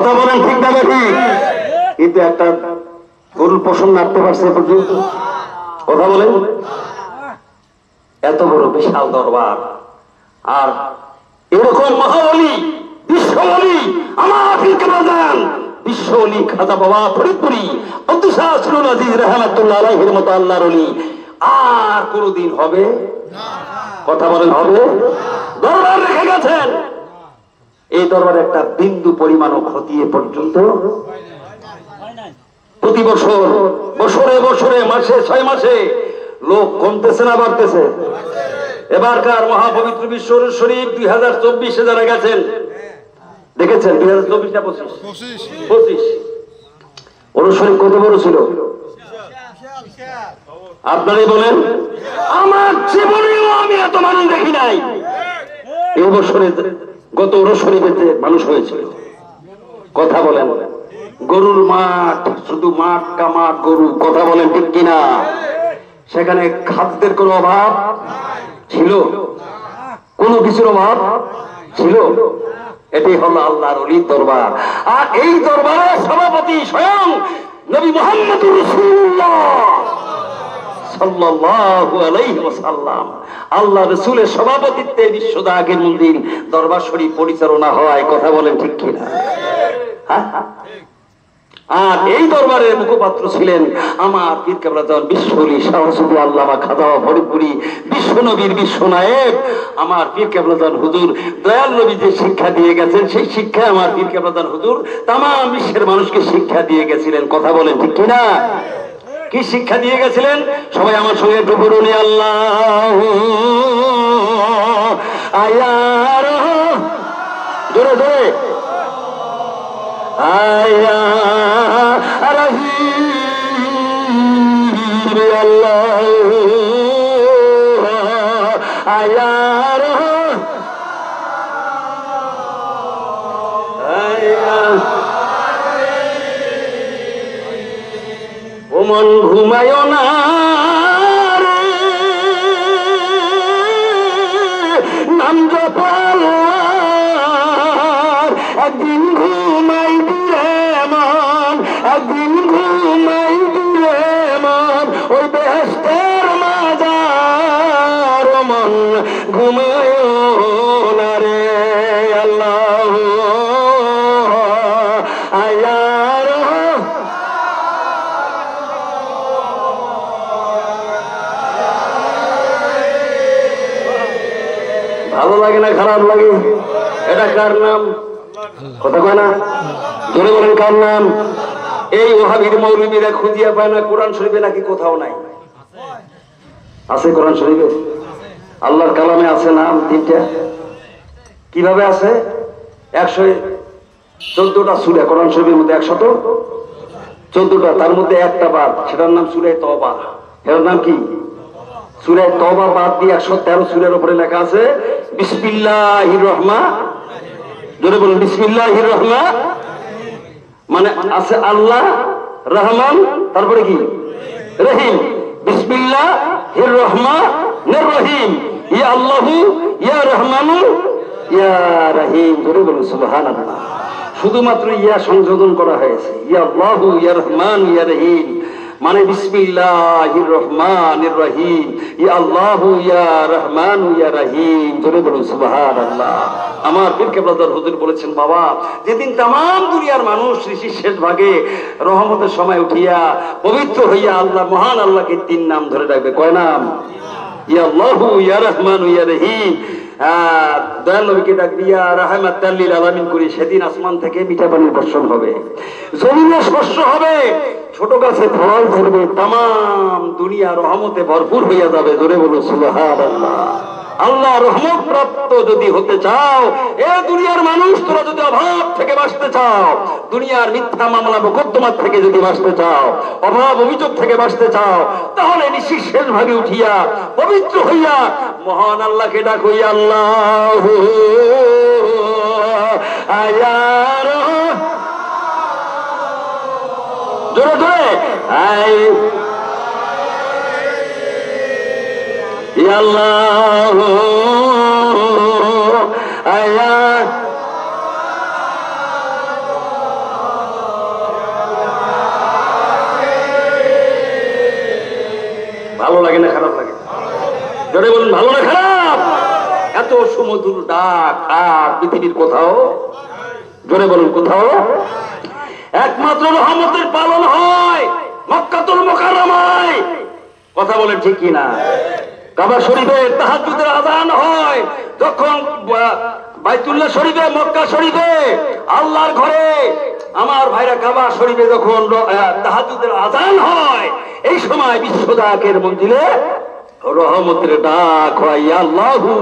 কথা বলেন ঠিক না ঠিক? কিন্তু একটা গরুর পশম নাড়তে পারছে পর্যন্ত? কথা বলেন। এত বড় বিশাল দরবার, আর এরকম মহাবলী বিশ্ববলী আমার বিশ্ববলী খাজা বাবা ফরিদপুরি আব্দুল শাহরুল আজিজ রহমাতুল্লাহ আলাইহির মতো আল্লাহর ওলি আর কোনদিন হবে? কথা বলেন হবে? দরবার রেখে গেছেন, এই দরবারে একটা বিন্দু পরিমাণও ক্ষতি এ পর্যন্ত। প্রতি বছর বছরে বছরে মাসে 6 মাসে লোক কমতেছে না বাড়তেছে? এবারকার মহাপবিত্র বিশ্ব শরীফ 2024-এ যারা গেছেন দেখেছেন, 2024 না 25 ওরস শরীফ কত বড় ছিল আপনারাই বলেন? আমার জীবনেও আমি এত মানুষ দেখি নাই। এই বছরে গত ওরস শরীফে যে মানুষ হয়েছিল, কথা বলেন, গরুর মাঠ, শুধু মাঠ কামাঠ গরু, কথা বলেন ঠিক কিনা? সেখানে খাদ্যের কোনো অভাব ছিল? কোনো কিছুর অভাব ছিল? এটাই হলো আল্লাহর ওলির দরবার। আর এই দরবারের সভাপতি স্বয়ং নবী মুহাম্মদুর রাসূলুল্লাহ সাল্লাল্লাহু আলাইহি ওয়াসাল্লাম। আল্লাহ রাসূলের সভাপতিত্বে বিশ্বদাগের মন্দির দরবার শরীফ পরিচালনা হয়, কথা বলেন ঠিক কিনা? আর এই দরবারের মুখপাত্র ছিলেন আমার পীর কেবলা বিশ্বলি শাহসুফি আল্লামা খাজা ফরিদপুরি বিশ্বনবীর বিশ্বনায়ক আমার পীর কেবলা হুজুর দয়াল নবী যে শিক্ষা দিয়ে গেছেন, সেই শিক্ষা আমার পীর কেবলা হুজুর তাম বিশ্বের মানুষকে শিক্ষা দিয়ে গেছিলেন, কথা বলেন ঠিক কিনা? কি শিক্ষা দিয়ে গেছিলেন? সবাই আমার সঙ্গে একটু বলুন, আল্লাহ আয়ার জোরে জোরে আয়া রহিম আল্লাহ আয়া ও মন ঘুমায় না রে, নাম জপাল একদিন ঘুমাই দিলে মন, একদিন ঘুমাই দিলে মন ওই বেহেশতের মাজার, মন ঘুমায় না রে আল্লাহ আয়ার। ভালো লাগে না খারাপ লাগে? এটা কার নাম? কথা কয় না, জোরে বলেন কার নাম? এই ওহাবীর মৌলবীরা খুঁজিয়া পায় না কোরআন শরীফে নাকি কোথাও নাই? আছে কোরআন শরীফে? আল্লাহর কালামে আছে নাম 3টা। কিভাবে আছে? 114টা সূরা কোরআন শরীফের মধ্যে, 114টা, তার মধ্যে একটা বাদ, সেটার নাম সূরা তওবা। এর নাম কি? সূরা তওবা বাদ দিয়ে 113 সূরার উপরে লেখা আছে বিসমিল্লাহির রহমান, জোরে বলুন বিসমিল্লাহির রহমান, মানে আছে আল্লাহ রহমান, তারপরে কি রহিম, বিসমিল্লাহির রহমানির রহিম, ইয়া আল্লাহু ইয়া রহমানু ইয়া রহিম, জোরে বলুন সুবহানাল্লাহ। শুধুমাত্র ইয়া সংযোজন করা হয়েছে, ইয়া আল্লাহু ইয়া রহমান ইয়া রহিম, মানে বিসমিল্লাহির রহমানির রহিম, ইয়া আল্লাহু ইয়া রহমানু ইয়া রহিম, জোরে বলুন সুবহানাল্লাহ। আমার পীর কেবলা হুজুর বলেছেন, বাবা যেদিন তামাম দুনিয়ার মানুষ ঋষির শেষ ভাগে রহমতের সময় উঠিয়া পবিত্র হইয়া আল্লাহ মহান আল্লাহকে 3 নাম ধরে রাখবে। কয় নাম? ইয়া আল্লাহু ইয়া রহমানু ইয়া রহিম। দয়াল নবীকে ডাকবি ইয়া রাহমাতাল লিল আলামিন করে, সেদিন আসমান থেকে মিঠা পানির বর্ষণ হবে, জমিনে স্পর্শ হবে, ছোট গাছে ফল ধরবে, তামাম দুনিয়া রহমতে ভরপুর হইয়া যাবে। জোরে বলুন সুবহানাল্লাহ। আল্লাহ রহমত প্রাপ্ত যদি হতে চাও, এ দুনিয়ার মানুষ তোরা যদি অভাব থেকে বাঁচতে চাও, দুনিয়ার মিথ্যা মামলা মোকদ্দমা থেকে যদি বাঁচতে চাও, অভাব অভিযোগ থেকে বাঁচতে চাও, তাহলে নিশির শেষ ভাগে উঠিয়া পবিত্র হইয়া মহান আল্লাহকে ডাকো, ইয়া আল্লাহ আয়ার, জোরে জোরে আই ইয়া আল্লাহ আয়া লাগে না খারাপ লাগে? জোরে বলুন, ভালো না খারাপ? এত সুমধুর ডাক আর পৃথিবীর কোথাও, জোরে বলুন কোথাও? একমাত্র রহমতের পালন হয় মক্কাতুল মুকাররমায়। কথা বলেন ঠিক কিনা? কাবা শরীফে তাহাজ্জুদের আযান হয় যখন বাইতুল্লাহ শরীফে, মক্কা শরীফে, আল্লাহর ঘরে আমার ভাইরা কাবা শরীফে যখন তাহাজ্জুদের আযান হয়, এই সময় বিশ্বদাকের মঞ্জিলে রহমতের ডাক হয়, ইয়া আল্লাহু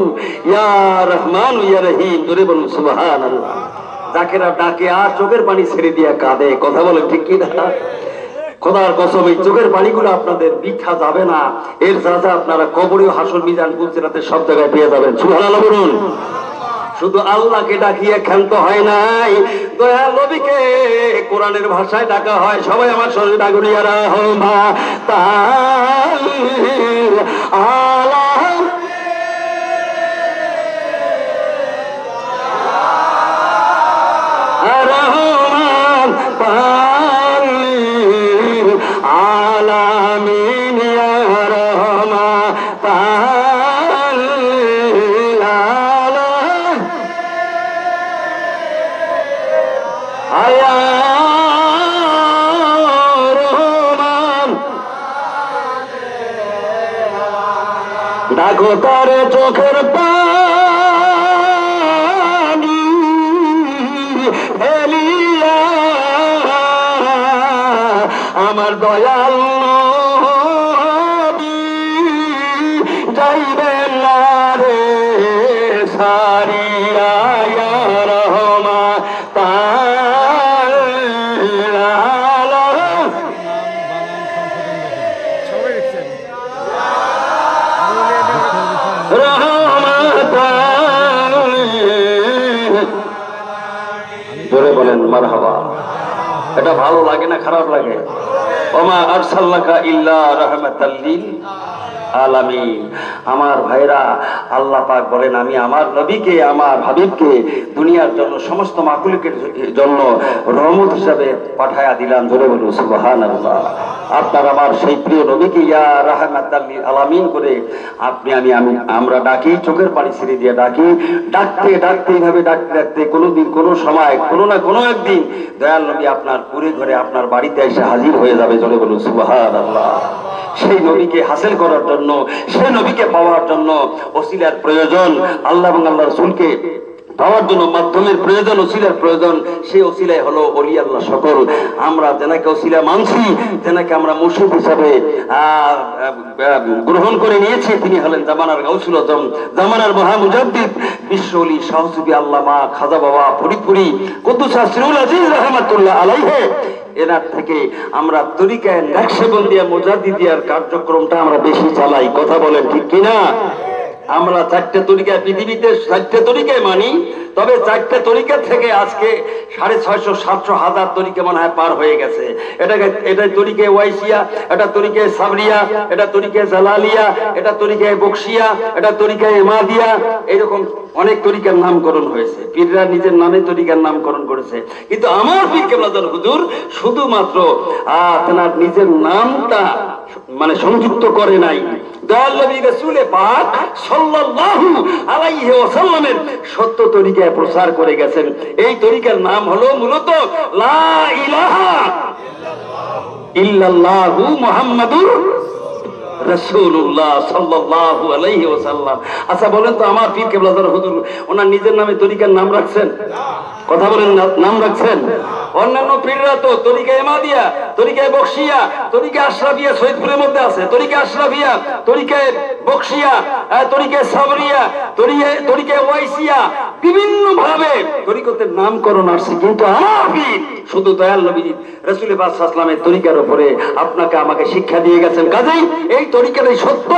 ইয়া রহমান ইয়া রহিম। জোরে বলুন সুবহানাল্লাহ। যাকেরা ডাকে আর চোখের পানি ছেড়ে দিয়া কাঁদে। কথা বলেন ঠিক কিনা? খোদার কসম, এই চোখের পানিগুলো আপনাদের বৃথা যাবে না। এর যা আপনারা কবরে, হাসর, মিজান, পুলসিরাতে সব জায়গায় পেয়ে যাবেন। সুবহানাল্লাহ বলুন। শুধু আল্লাহকে ডাকিয়ে ক্ষান্ত হয় নাই, দয়াল নবীকে কোরআনের ভাষায় ডাকা হয়। সবাই আমার সঙ্গে ডাকুন, ইয়া রাহমান আলাম রহমান আলামিন, ইয়া রহমান আয়া রহমান। ডাকো তারে চোখের পানি ফেলিয়া, আমার দয়াল নবী যাইবেন না রে সারিয়া, ইয়া রহমান জোরে বলেন মারহাবা। এটা ভালো লাগে না খারাপ লাগে? ওমা আরসালনাকা ইল্লা রাহমাতাল লিল আলামিন। আমার ভাইরা, আল্লাহ পাক বলেন, আমি আমার নবীকে, আমার হাবিবকে দুনিয়ার জন্য, সমস্ত মাখলুকের জন্য রহমত হিসাবে পাঠায়া দিলাম। জোরে বলুন সুবহানাল্লাহ। আপনার আমার সেই প্রিয় নবীকে ইয়া রাহমাতাল লিল আলামিন করে আমরা ডাকি, চোখের পানি ছেড়ে দিয়ে ডাকি। ডাকতে ডাকতে এইভাবে ডাকতে ডাকতে কোনোদিন কোনো সময় কোনো না কোনো একদিন দয়াল নবী আপনার পুরে ঘরে, আপনার বাড়িতে এসে হাজির হয়ে যাবে। জোরে বলুন সুবহানাল্লাহ। সেই নবীকে হাসিল করার জন্য, সেই নবীকে পাওয়ার জন্য ওসিলার প্রয়োজন। আল্লাহ এবং আল্লাহ রাসূলকে পাওয়ার জন্য মাধ্যমের প্রয়োজন, ওসিলার প্রয়োজন। সেই ওসিলাই হলো ওলি আল্লাহ সকল। আমরা যেনাকে ওসিলা মানছি, যেনাকে আমরা মুর্শিদ হিসাবে গ্রহণ করে নিয়েছি, তিনি হলেন জামানার গাউসুল আজম, জামানার মহামুজাদ্দিদ, বিশ্ব ওলি শাহসুফি আল্লামা খাজা বাবা ফরিদপুরি কুদ্দুস সিরুল আজিজ রাহমাতুল্লাহ আলাইহি। এনার থেকে আমরা তরিকায় নকশবন্দিয়া মুজাদ্দিদিয়ার কার্যক্রমটা আমরা বেশি চালাই। কথা বলেন ঠিক কিনা? আমরা চারটে তরিকায়, পৃথিবীতে চারটে তরিকায় মানি, তবে চারটে তরিকা থেকে আজকে 650-700 তরিকা মনে হয় পার হয়ে গেছে। এটা তরিকায় ওয়াইসিয়া, এটা তরিকায় সাবরিয়া, এটা তরিকায় জালালিয়া, এটা তরিকায় বকশিয়া, এটা তরিকায় ইমাদিয়া, এরকম অনেক তরিকার নামকরণ হয়েছে। পীররা নিজের নামে তরিকার নামকরণ করেছে, কিন্তু আমার পীর কেবলাদার হুজুর শুধুমাত্র তার নিজের নামটা মানে সংযুক্ত করে নাই, দয়াল নবী রাসূল পাক সাল্লাল্লাহু আলাইহি ওয়াসাল্লামের সত্য তরিকায় প্রচার করে গেছেন। এই তরিকার নাম হলো মূলত লা ইলাহা ইল্লাল্লাহু মুহাম্মাদুর রাসূলুল্লাহ সাল্লাল্লাহু আলাইহি ওয়াসাল্লাম। আচ্ছা বলেন তো, আমার পীর কেবলাদার হুজুর ওনার নিজের নামে তরিকার নাম রাখছেন? কথা বলেন, নাম রাখছেন? অন্যান্য পীররা তো তরিকা ইমাদিয়া, তরিকায় বকশিয়া, তরিকা আশরাফিয়া সৈয়দপুরের মধ্যে আছে, তরিকা আশরাফিয়া, তরিকায় বকশিয়া, তরিকায় সাবরিয়া, তরিকায় ওয়াইসিয়া, বিভিন্ন ভাবে তরিকতের নামকরণ আসছে। কিন্তু আমার পীর শুধু দয়াল নবী রাসূল পাক সাল্লাল্লাহু আলাইহি ওয়াসাল্লামের তরিকার উপরে আপনাকে আমাকে শিক্ষা দিয়ে গেছেন। কাজেই এই তরিকাটাই সত্য,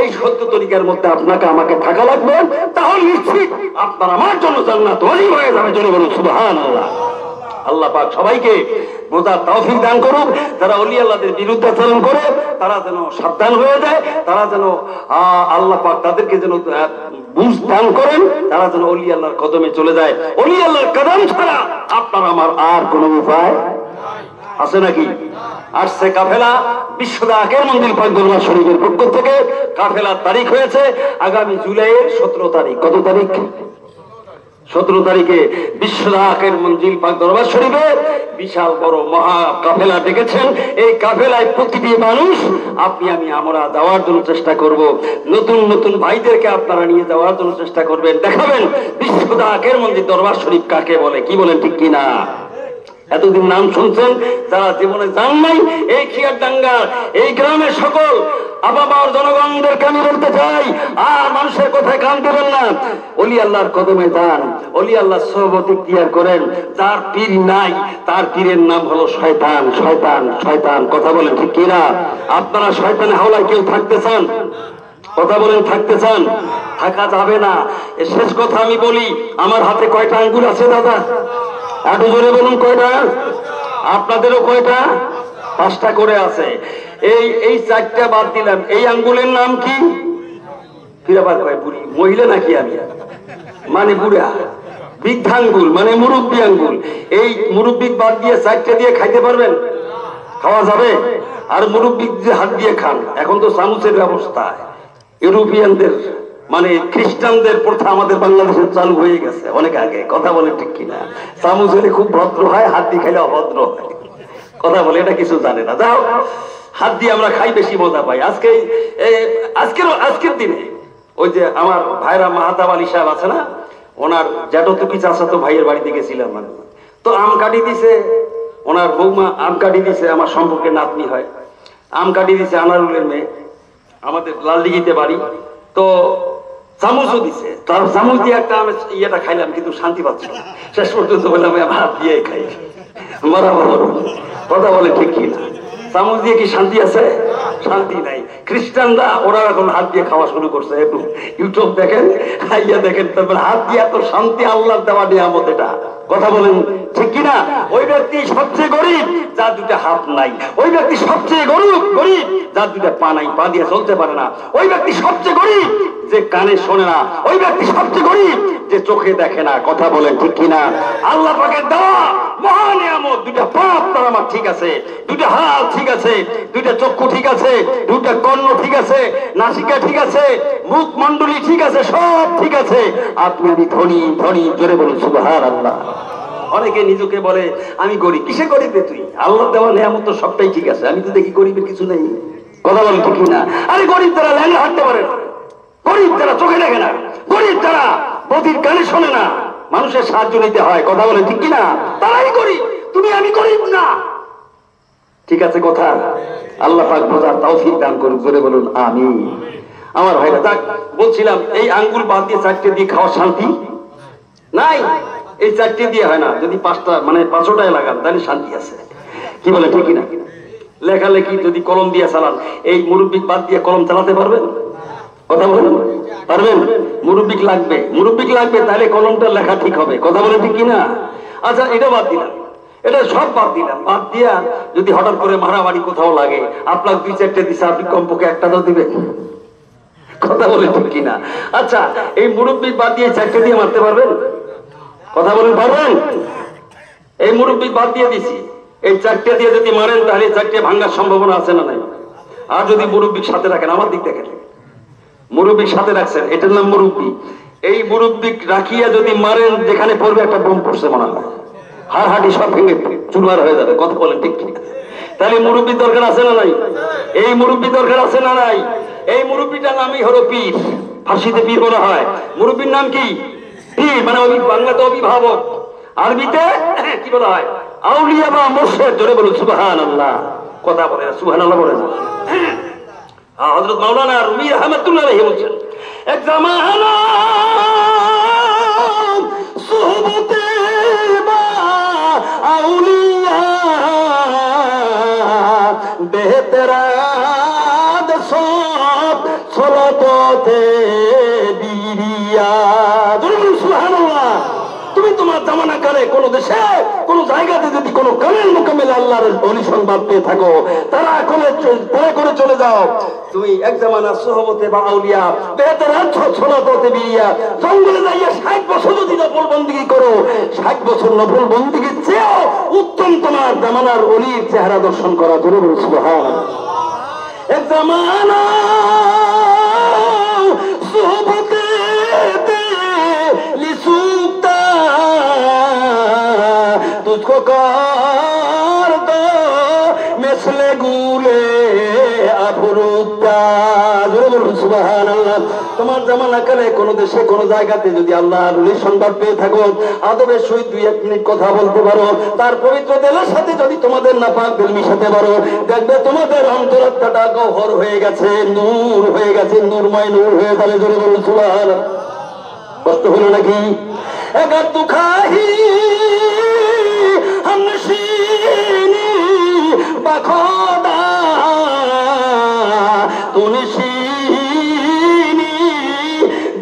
এই সত্য তরিকার মধ্যে আপনাকে আমাকে থাকা লাগবে, তাহলে নিশ্চিত আপনার আমার জন্য জান্নাত ওয়াজিব হয়ে যাবে। জোরে বলুন সুবহানাল্লাহ। আল্লাহ পাক সবাইকে বোঝার তৌফিক দান করুক। যারা ওলি আল্লাহদের বিরুদ্ধাচরণ করে তারা যেন সাবধান হয়ে যায়, তারা যেন আল্লাহ পাক তাদেরকে যেন বুঝ দান করেন, তারা যেন ওলি আল্লাহর কদমে চলে যায়। ওলি আল্লাহর কদম ছাড়া আপনার আমার আর কোনো উপায় আছে নাকি? আসছে কাফেলা বিশ্বদা আকের মন্দির পাক দরবার শরীফের পক্ষ থেকে। কাফেলার তারিখ হয়েছে আগামী জুলাইয়ের 17 তারিখ। কত তারিখ? 17 তারিখে বিশ্বদা আকের মন্দির পাক দরবার শরীফে বিশাল বড় মহা কাফেলা ডেকেছেন। এই কাফেলায় প্রতিটি মানুষ আপনি আমি আমরা যাওয়ার জন্য চেষ্টা করব। নতুন নতুন ভাইদেরকে আপনারা নিয়ে যাওয়ার জন্য চেষ্টা করবেন, দেখাবেন বিশ্বদা আকের মন্দির দরবার শরীফ কাকে বলে। কি বলেন ঠিক কিনা? এতদিন নাম শুনছেন, যারা জীবনে যান নাই এই খিয়ারডাঙ্গা এই গ্রামের সকল আবাবার জনগণদেরকে আমি বলতে চাই, আর মানুষের কথায় কান দেবেন না। অলি আল্লাহর কদমে যান, অলি আল্লাহ সোহবত ইখতিয়ার করেন। যার পীর নাই তার পীরের নাম হলো শয়তান। শয়তান শয়তান, কথা বলেন ঠিক কিনা? আপনারা শয়তানের হাওলায় কেউ থাকতে চান? কথা বলেন, থাকতে চান? থাকা যাবে না। শেষ কথা আমি বলি, আমার হাতে কয়টা আঙ্গুল আছে দাদা? একটু জোরে বলুন, কয়টা? আপনাদেরও কয়টা? 5টা করে আছে। এই 4টা বাদ দিলাম। এই আঙ্গুলের নাম কি? ফিরাবার কয় বুড়ি মহিলা নাকি আমি? মানে বুড়া। বৃদ্ধাঙ্গুল মানে মুরব্বী আঙ্গুল। এই মুরব্বী বাদ দিয়ে 4টা দিয়ে খাইতে পারবেন? খাওয়া যাবে? আর মুরব্বী যে হাত দিয়ে খান। এখন তো চামচের ব্যবস্থা ইউরোপিয়ানদের মানে খ্রিস্টানদের প্রথা আমাদের বাংলাদেশে চালু হয়ে গেছে অনেক আগে। কথা বলে ঠিক কিনা? চামচ হলে খুব ভদ্র হয়, হাত দিয়ে খাইলে অভদ্র হয়। কথা বলে এটা কিছু জানে না। যাও, হাত দিয়ে আমরা খাই, বেশি মজা পাই। আজকের দিনে ওই যে আমার ভাইরা মাহাতাব আলী সাহেব আছে না, ওনার জ্যাঠতুকি চাচাতো ভাইয়ের বাড়িতে গেছিলাম। মানে তো আম কাটি দিছে, ওনার বৌমা আম কাটি দিছে, আমার সম্পর্কে নাতনি হয়। আম কাটি দিছে আনারুলের মেয়ে, আমাদের লালদিঘিতে বাড়ি। তো চামচও দিছে, তার চামচ দিয়ে একটা আমি ইয়েটা খাইলাম, কিন্তু শান্তি পাচ্ছি না। শেষ পর্যন্ত বললাম হাত দিয়ে খাই। মারা বলো, কথা বলে ঠিক কিনা? চামচ দিয়ে কি শান্তি আছে? শান্তি নাই। খ্রিস্টানরা ওরা এখন হাত দিয়ে খাওয়া শুরু করছে। একটু ইউটিউব দেখেন, ইয়া দেখেন, তারপর হাত দিয়ে এত শান্তি, আল্লাহর দেওয়া নিয়ামত এটা। কথা বলেন ঠিক কিনা? ওই ব্যক্তি সবচেয়ে গরিব যার 2টা হাত নাই। ওই ব্যক্তি সবচেয়ে গরিব যার 2টা পা নাই, পা দিয়ে চলতে পারে না। ওই ব্যক্তি সবচেয়ে গরিব যে কানে শোনে না। ওই ব্যক্তি সবচেয়ে গরিব যে চোখে দেখে না। কথা বলেন ঠিক কিনা? আল্লাহ পাকের দেওয়া মহা নিয়ামত। 2টা পা আপনার আমার ঠিক আছে, 2টা হাত ঠিক আছে, 2টা চক্ষু ঠিক আছে, 2টা কর্ণ ঠিক আছে, নাসিকা ঠিক আছে, মুখ মন্ডলী ঠিক আছে, সব ঠিক আছে। আপনি আমি ধনী ধনী, জোরে বলুন সুবহানাল্লাহ। অনেকে নিজেকে বলে আমি গরিব। কিসে গরিব রে তুই? আল্লাহ দেওয়া নিয়ামত তো সবটাই ঠিক আছে, আমি তো দেখি গরিবের কিছু নেই। কথা বলেন ঠিক কিনা? আরে গরিব যারা ল্যাংড়া হাঁটতে পারে না, গরিব যারা চোখে দেখে না, গরিব যারা বধির কানে শোনে না, মানুষের সাহায্য নিতে হয়। কথা বলেন ঠিক কিনা? তারাই গরিব, তুমি আমি গরিব না। ঠিক আছে কথা? আল্লাহ পাক বোঝার তৌফিক দান করুন, জোরে বলুন আমিন। আমার ভাইরা, যাক বলছিলাম, এই আঙ্গুল বাদ দিয়ে 4টে দিয়ে খাওয়া শান্তি নাই। এই 4টে দিয়ে হয় না। যদি 5টা মানে 5টায় লাগান তাহলে শান্তি আছে। কি বলে ঠিক কিনা? লেখালেখি যদি কলম দিয়ে চালান, এই মুরব্বী বাদ দিয়ে কলম চালাতে পারবেন? কথা বলেন, পারবেন? মুরব্বী লাগবে, মুরব্বী লাগবে, তাহলে কলমটা লেখা ঠিক হবে। কথা বলেন ঠিক কিনা? আচ্ছা, এটা বাদ দিলাম, এটা সব বাদ দিলাম। বাদ দিয়া যদি হঠাৎ করে মারামারি কোথাও লাগে, আপনার 2-4টে দিছে, আপনি কমপক্ষে একটা তো দিবেন। কথা বলেন ঠিক কিনা? আচ্ছা, এই মুরব্বী বাদ দিয়ে 4টে দিয়ে মারতে পারবেন? কথা বলেন, পারবেন? এই মুরব্বী বাদ দিয়ে দিছি, এই 4টে দিয়ে যদি মারেন তাহলে 4টে ভাঙার সম্ভাবনা আছে না নাই? আর যদি মুরব্বীর সাথে রাখেন, আমার দিক দেখেন, মুরব্বীর সাথে রাখছেন, এটার নাম মুরব্বী। এই মুরব্বী রাখিয়া যদি মারেন, যেখানে পড়বে একটা বোম পড়ছে মনে হয়, হাড় হাড়ি সব ভেঙে চুরমার হয়ে যাবে। কথা বলেন ঠিক ঠিক? তাহলে মুরব্বীর দরকার আছে না নাই? এই মুরব্বী দরকার আছে না নাই? এই মুরব্বীটার নামই হলো পীর। ফার্সিতে পীর বলা হয়। মুরব্বীর নাম কি? পীর, মানে বাংলাতে অভিভাবক, আরবিতে কি বলা হয়? আউলিয়া বা মুর্শিদ। জোরে বলুন সুবহানাল্লাহ। কথা বলে সুবহানাল্লাহ বলে না? হযরত মাওলানা রুমি রহমাতুল্লাহ আলাইহি বলছেন, এক জামানা সুহবতে বা আউলিয়া বেহতরাদ সব সলাতে বিরিয়া। সুবহানাল্লাহ। তুমি তোমার জামানা কালে কোন দেশে কোন জায়গাতে যদি কোন কামেল মোকামেল আল্লাহর অলি সংবাদ পেয়ে থাকো, তারা করে চলে যাও। তুমি এক জামানা সোহবতে বা আউলিয়া বেহতরাত সোলাতে বিরিয়া জঙ্গলে যাইয়া 60 বছর যদি নফল বন্দেগী করো, 60 বছর নফল বন্দেগীর চেয়েও উত্তম তোমার জামানার অলির চেহারা দর্শন করা। জোরে বলো সুবহানাল্লাহ। এক জামানা সোহবতে লিসুকতা তুঝকো कर दो मिसले गुले अफरुक्ता। সুবহানাল্লাহ। তোমার জামানা কালে কোন দেশে কোন জায়গাতে যদি আল্লাহর ওলির সংবাদ পেয়ে থাকো, আদবের সহিত 2-1 মিনিট কথা বলতে পারো, তার পবিত্র দিলের সাথে যদি তোমাদের নাপাক দিল মিশাতে পারো, দেখবে তোমাদের অন্তরাত্মাটা গহর হয়ে গেছে, নূর হয়ে গেছে, নূরময় নূর হয়ে যাবে। জোরে বলুন সুবহানাল্লাহ। কষ্ট হলো নাকি? এগার দুখাহি हमनशीनी बखोदा तुनशीनी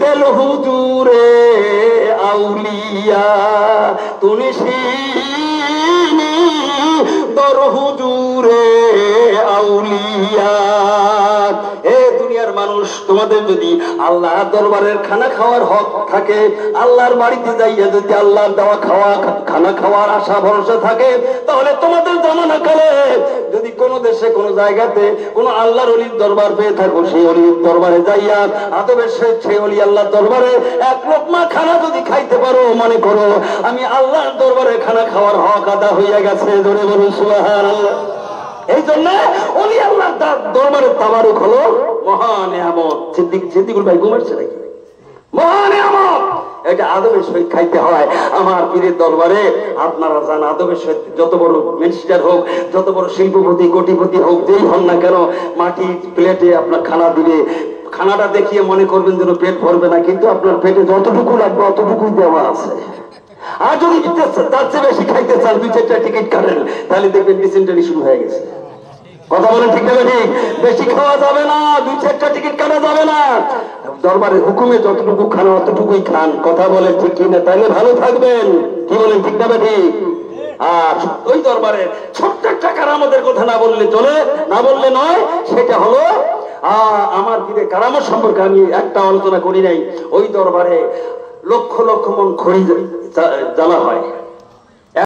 दिल हुजूरे औलिया तुनशीनी दर हुजूरे औलिया। এ দুনিয়ার মানুষ, তোমাদের যদি আল্লাহর দরবারের খানা খাওয়ার হক থাকে, আল্লাহর বাড়িতে যাইয়া যদি আল্লাহর দেওয়া খানা খাওয়ার আশা ভরসা থাকে, তাহলে তোমাদের জামানা কালে যদি কোন দেশে কোন জায়গাতে কোন আল্লাহর ওলির দরবার পেয়ে থাকো, সেই ওলির দরবারে যাইয়া আদবের সেই ওলি আল্লাহর দরবারে এক লোকমা খানা যদি খাইতে পারো, মনে করো আমি আল্লাহর দরবারে খানা খাওয়ার হক আদা হইয়া গেছে। জোরে বলুন সুবহানাল্লাহ। এই জন্য ওলি আল্লাহর দরবারের তাবারুক হলো মহা নিয়ামত। সিদ্দিকুল ভাই ঘুমাচ্ছে নাকি? মহা নিয়ামত। এটা আদবের সহিত খাইতে হয়। আমার পীরের দরবারে আপনারা জান, আদবের সহিত যত বড় মিনিস্টার হোক, যত বড় শিল্পপতি কোটিপতি হোক, যেই হন না কেন, মাটি প্লেটে আপনার খানা দিবে। খানাটা দেখিয়ে মনে করবেন যেন পেট ভরবে না, কিন্তু আপনার পেটে যতটুকু লাগবে অতটুকুই দেওয়া আছে। আর যদি তার চেয়ে বেশি খাইতে চান, 2-4টা টিকিট কাটেন, তাহলে দেখবেন ডিসেন্টারি শুরু হয়ে গেছে। কথা বলেন ঠিক না ঠিক? বেশি খাওয়া যাবে না, 2-4টা টিকিট কাটা যাবে না। দরবারের হুকুমে যতটুকু খান অতটুকুই খান। কথা বলেন ঠিক কিনা? তাহলে ভালো থাকবেন। কি বলেন ঠিক না ঠিক? আর ওই দরবারে ছোট্ট একটা কারামতের কথা না বললে চলে, না বললে নয়। সেটা হলো আমার পীরের কারামত সম্পর্কে আমি একটা আলোচনা করি নাই। ওই দরবারে লক্ষ লক্ষ মন খড়ি জ্বালা হয়।